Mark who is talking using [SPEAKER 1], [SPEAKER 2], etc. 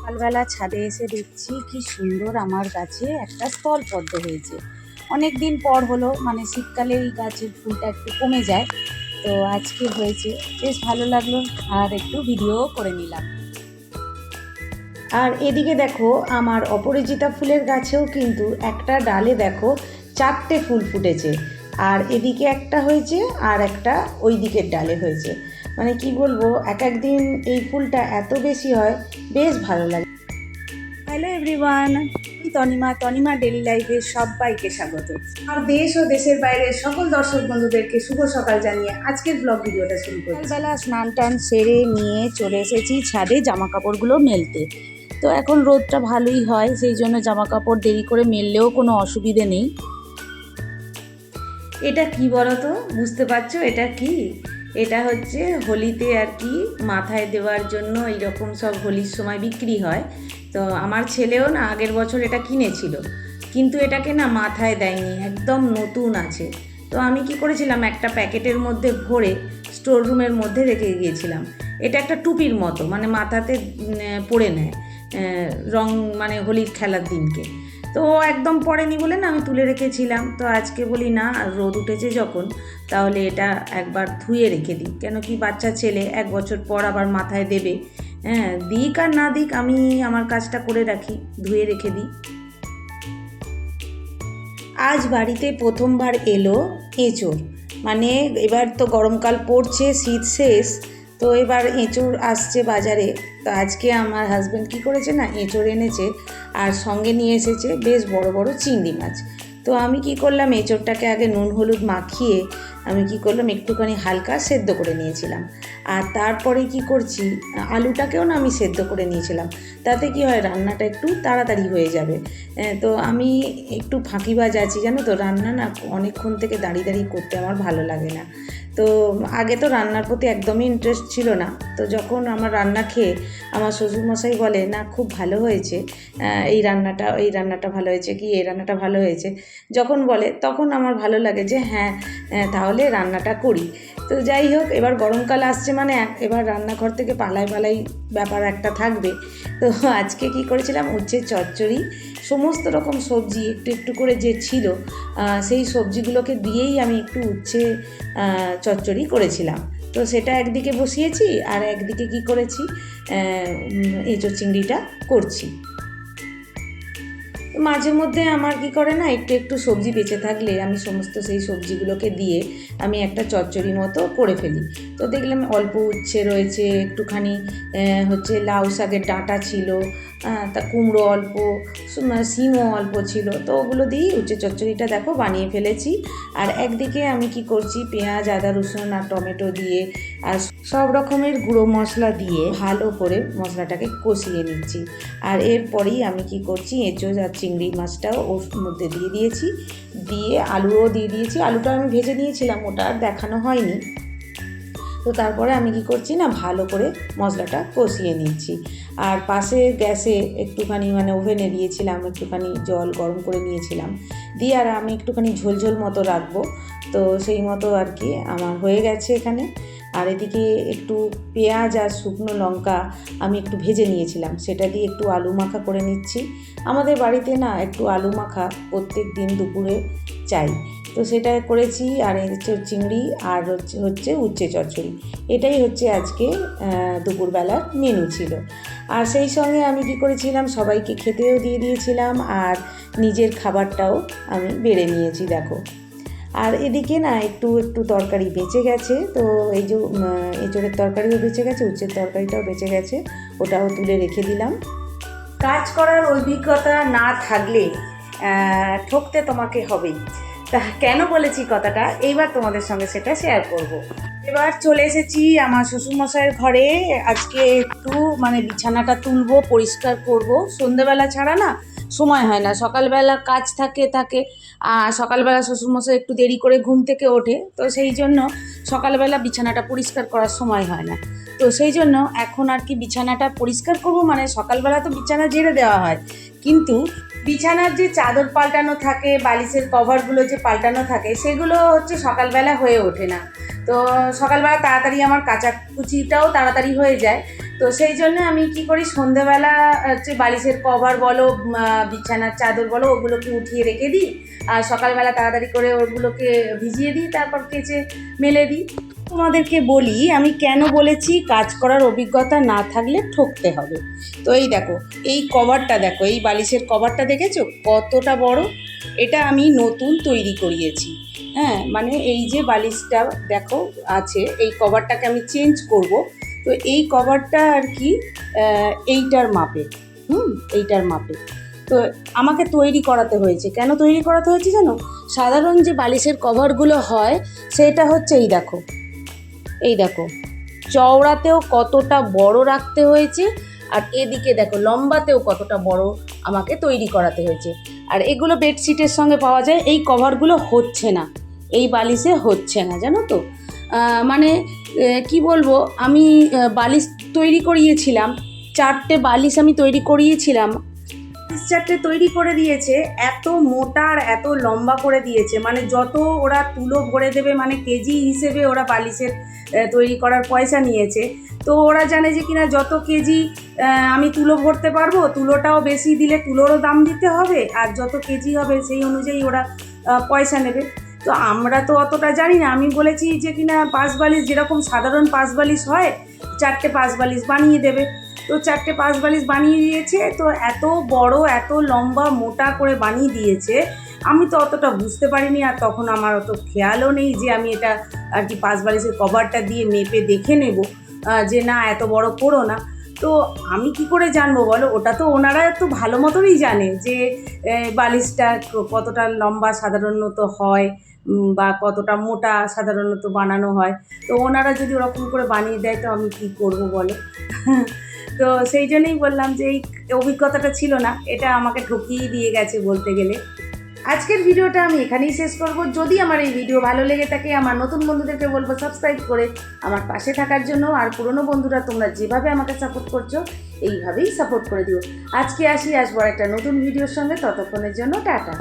[SPEAKER 1] সকালবেলা ছাদে এসে দেখছি কি সুন্দর আমার গাছে একটা স্থলপদ্ম হয়েছে। অনেক দিন পর হলো, মানে শীতকালে এই গাছের ফুলটা একটু কমে যায়, তো আজকে হয়েছে, বেশ ভালো লাগলো। আর একটু ভিডিও করে নিলাম। আর এদিকে দেখো আমার অপরাজিতা ফুলের গাছেও কিন্তু একটা ডালে দেখো 4টে ফুল ফুটেছে। আর এদিকে একটা হয়েছে আর একটা ওই দিকের ডালে হয়েছে। মানে কি বলবো, এক একদিন এই ফুলটা এত বেশি হয়, বেশ ভালো লাগে। হ্যালো এভরিওয়ান, আমি তনিমা ডেলি লাইফে সবাইকে স্বাগত। আর দেশ ও দেশের বাইরের সকল দর্শক বন্ধুদেরকে শুভ সকাল জানিয়ে আজকের ব্লগ ভিডিওটা শুরু করি। সকালবেলা স্নান টান সেরে নিয়ে চলে এসেছি ছাদে জামা কাপড়গুলো মেলতে। তো এখন রোদটা ভালোই হয়, সেই জন্য জামা কাপড় দেরি করে মেললেও কোনো অসুবিধে নেই। এটা কি বলো তো, বুঝতে পারছো এটা কি? এটা হচ্ছে হোলিতে আর কি মাথায় দেওয়ার জন্য এইরকম সব হোলির সময় বিক্রি হয়। তো আমার ছেলেও না আগের বছর এটা কিনেছিল, কিন্তু এটাকে না মাথায় দেয়নি, একদম নতুন আছে। তো আমি কি করেছিলাম, একটা প্যাকেটের মধ্যে ভরে স্টোর রুমের মধ্যে রেখে গিয়েছিলাম। এটা একটা টুপির মতো, মানে মাথাতে পরে নেয় রং, মানে হোলির খেলার দিনকে। তো একদম পড়েনি বলে না আমি তুলে রেখেছিলাম। তো আজকে বলি না, রোদ উঠেছে যখন, তাহলে এটা একবার ধুয়ে রেখে দিই। কেন কি বাচ্চা ছেলে 1 বছর পর আবার মাথায় দেবে, হ্যাঁ, দিক আর না দিক আমি আমার কাজটা করে রাখি, ধুয়ে রেখে দিই। আজ বাড়িতে প্রথমবার এলো এঁচোড়। মানে এবার তো গরমকাল পড়ছে, শীত শেষ, তো এবার এঁচোড় আসছে বাজারে। তো আজকে আমার হাজব্যান্ড কী করেছে না, এঁচোড় এনেছে আর সঙ্গে নিয়ে এসেছে বেশ বড় বড় চিংড়ি মাছ। তো আমি কি করলাম, এঁচোড়টাকে আগে নুন হলুদ মাখিয়ে আমি কি করলাম, একটুখানি হালকা সেদ্ধ করে নিয়েছিলাম। আর তারপরে কি করছি, আলুটাকেও না আমি সেদ্ধ করে নিয়েছিলাম। তাতে কি হয়, রান্নাটা একটু তাড়াতাড়ি হয়ে যাবে। তো আমি একটু ফাঁকিবাজ আছি জানো তো, রান্না না অনেকক্ষণ থেকে দাঁড়িয়ে দাঁড়িয়ে করতে আমার ভালো লাগে না। তো আগে তো রান্নার প্রতি একদমই ইন্টারেস্ট ছিল না। তো যখন আমার রান্না খেয়ে আমার শ্বশুরমশাই বলে না খুব ভালো হয়েছে, এই রান্নাটা ভালো হয়েছে, কি এই রান্নাটা ভালো হয়েছে, যখন বলে তখন আমার ভালো লাগে যে হ্যাঁ, তাহলে রান্নাটা করি। তো যাই হোক, এবার গরমকাল আসছে মানে এবার রান্নাঘর থেকে পালাই পালাই ব্যাপার একটা থাকবে। তো আজকে কি করেছিলাম, উচ্ছে চচ্চড়ি, সমস্ত রকম সবজি একটু একটু করে যে ছিল সেই সবজিগুলোকে দিয়েই আমি একটু উচ্ছে চচ্চড়ি করেছিলাম। তো সেটা একদিকে বসিয়েছি আর একদিকে কি করেছি, এঁচোড় চিংড়িটা করছি। মাঝে মধ্যে আমার কি করে না, একটু একটু সবজি বেঁচে থাকলে আমি সমস্ত সেই সবজিগুলোকে দিয়ে আমি একটা চচ্চড়ি মতো করে ফেলি। তো দেখলাম অল্প উচ্ছে রয়েছে, একটুখানি হচ্ছে লাউ শাকের ডাঁটা ছিল, তা কুমড়ো অল্প, শিমও অল্প ছিল, তো ওগুলো দিয়েই উচ্ছে চচ্চড়িটা দেখো বানিয়ে ফেলেছি। আর একদিকে আমি কি করছি, পেঁয়াজ আদা রসুন আর টমেটো দিয়ে আর সব রকমের গুঁড়ো মশলা দিয়ে ভালো করে মশলাটাকে কষিয়ে নিচ্ছি। আর এরপরেই আমি কি করছি, এঁচোড় আর চিংড়ি মাছটাও ওর মধ্যে দিয়ে দিয়েছি, দিয়ে আলুও দিয়ে দিয়েছি। আলুটা আমি ভেজে নিয়েছিলাম, ওটা আর দেখানো হয়নি। তো তারপরে আমি কি করছি না, ভালো করে মশলাটা কষিয়ে নিচ্ছি। আর পাশে গ্যাসে একটুখানি মানে ওভেনে দিয়েছিলাম, একটুখানি জল গরম করে নিয়েছিলাম, দিয়ে আর আমি একটুখানি ঝোলঝোল মতো রাখবো। তো সেই মতো আর কি আমার হয়ে গেছে এখানে। আর এদিকে একটু পেঁয়াজ আর শুকনো লঙ্কা আমি একটু ভেজে নিয়েছিলাম, সেটা দিয়ে একটু আলু মাখা করে নিচ্ছি। আমাদের বাড়িতে না একটু আলু মাখা প্রত্যেক দিন দুপুরে চাই, তো সেটা করেছি। আর এঁচোড় চিংড়ি আর হচ্ছে উচ্ছে চচ্চড়ি, এটাই হচ্ছে আজকে দুপুরবেলার মেনু ছিল। আর সেই সঙ্গে আমি কি করেছিলাম, সবাইকে খেতেও দিয়ে দিয়েছিলাম আর নিজের খাবারটাও আমি বেড়ে নিয়েছি দেখো। আর এদিকে না একটু একটু তরকারি বেঁচে গেছে, তো এই যে এঁচোড়ের তরকারিও বেঁচে গেছে, উচ্ছের তরকারিটাও বেঁচে গেছে, ওটাও তুলে রেখে দিলাম। কাজ করার অভিজ্ঞতা না থাকলে ঠকতে তোমাকে হবেই। তা কেন বলেছি কথাটা, এইবার তোমাদের সঙ্গে সেটা শেয়ার করব। এবার চলে এসেছি আমার শ্বশুরমশাইয়ের ঘরে। আজকে একটু মানে বিছানাটা তুলবো, পরিষ্কার করব। সন্ধ্যেবেলা ছাড়া না সময় হয় না, সকালবেলা কাজ থাকে। সকালবেলা শ্বশুরমশাই একটু দেরি করে ঘুম থেকে ওঠে, তো সেই জন্য সকালবেলা বিছানাটা পরিষ্কার করার সময় হয় না। তো সেই জন্য এখন আর কি বিছানাটা পরিষ্কার করব, মানে সকালবেলা তো বিছানা ঝেড়ে দেওয়া হয়, কিন্তু বিছানার যে চাদর পাল্টানো থাকে, বালিশের কভারগুলো যে পাল্টানো থাকে, সেগুলো হচ্ছে সকালবেলা হয়ে ওঠে না। তো সকালবেলা তাড়াতাড়ি আমার কাচাকুচিটাও তাড়াতাড়ি হয়ে যায়। তো তো সেই জন্য আমি কি করি, সন্ধেবেলা হচ্ছে বালিশের কভার বলো, বিছানার চাদর বলো, ওগুলোকে উঠিয়ে রেখে দিই, আর সকালবেলা তাড়াতাড়ি করে ওগুলোকে ভিজিয়ে দিই, তারপর কেচে মেলে দিই। তোমাদেরকে বলি আমি কেন বলেছি কাজ করার অভিজ্ঞতা না থাকলে ঠকতে হবে। তো এই দেখো, এই কভারটা দেখো, এই বালিশের কভারটা দেখেছো কতটা বড়? এটা আমি নতুন তৈরি করিয়েছি। হ্যাঁ, মানে এই যে বালিশটা দেখো আছে, এই কভারটাকে আমি চেঞ্জ করব। তো এই কভারটা আর কি এইটার মাপে, এইটার মাপে। তো আমাকে তৈরি করাতে হয়েছে। কেন তৈরি করাতে হয়েছে জানো? সাধারণ যে বালিশের কভারগুলো হয় সেটা হচ্ছে এই দেখো চওড়াতেও কতটা বড় রাখতে হয়েছে, আর এদিকে দেখো লম্বাতেও কতটা বড় আমাকে তৈরি করাতে হয়েছে। আর এগুলো বেডশিটের সঙ্গে পাওয়া যায়, এই কভারগুলো হচ্ছে না, এই বালিশে হচ্ছে না, জানো তো। মানে কি বলবো, আমি বালিশ তৈরি করিয়েছিলাম, 4টে বালিশ আমি তৈরি করিয়েছিলাম, 4টে তৈরি করে দিয়েছে, এত মোটা আর এত লম্বা করে দিয়েছে, মানে যত ওরা তুলো ভরে দেবে, মানে কেজি হিসেবে ওরা বালিশের তৈরি করার পয়সা নিয়েছে। তো ওরা জানে যে কিনা যত কেজি আমি তুলো ভরতে পারবো, তুলোটাও বেশি দিলে তুলোরও দাম দিতে হবে, আর যত কেজি হবে সেই অনুযায়ী ওরা পয়সা নেবে। তো আমরা তো অতটা জানি না, আমি বলেছি যে কিনা 5 বালিশ, যেরকম সাধারণ 5 বালিশ হয় 4টে 5 বালিশ বানিয়ে দেবে। তো 4টে 5 বালিশ বানিয়ে দিয়েছে, তো এত বড় এত লম্বা মোটা করে বানিয়ে দিয়েছে, আমি তো অতটা বুঝতে পারিনি, আর তখন আমার অত খেয়ালও নেই যে আমি এটা আর কি 5 বালিশের কভারটা দিয়ে মেপে দেখে নেব যে না এত বড় করো না। তো আমি কি করে জানবো বলো? ওটা তো ওনারা একটু ভালো মতনই জানে যে বালিশটা কতটা লম্বা সাধারণত হয় বা কতটা মোটা সাধারণত বানানো হয়। তো ওনারা যদি ওরকম করে বানিয়ে দেয় তো আমি কী করবো বলো? তো সেই জন্যই বললাম যে এই অভিজ্ঞতাটা ছিল না, এটা আমাকে ঠকিয়ে দিয়ে গেছে বলতে গেলে। আজকের ভিডিওটা আমি এখানেই শেষ করব। যদি আমার এই ভিডিও ভালো লেগে থাকে, আমার নতুন বন্ধুদেরকে বলবো সাবস্ক্রাইব করে আমার পাশে থাকার জন্য, আর পুরনো বন্ধুরা তোমরা যেভাবে আমাকে সাপোর্ট করছো এইভাবেই সাপোর্ট করে দিও। আজকে আসবো একটা নতুন ভিডিওর সঙ্গে, ততক্ষণের জন্য টাটা।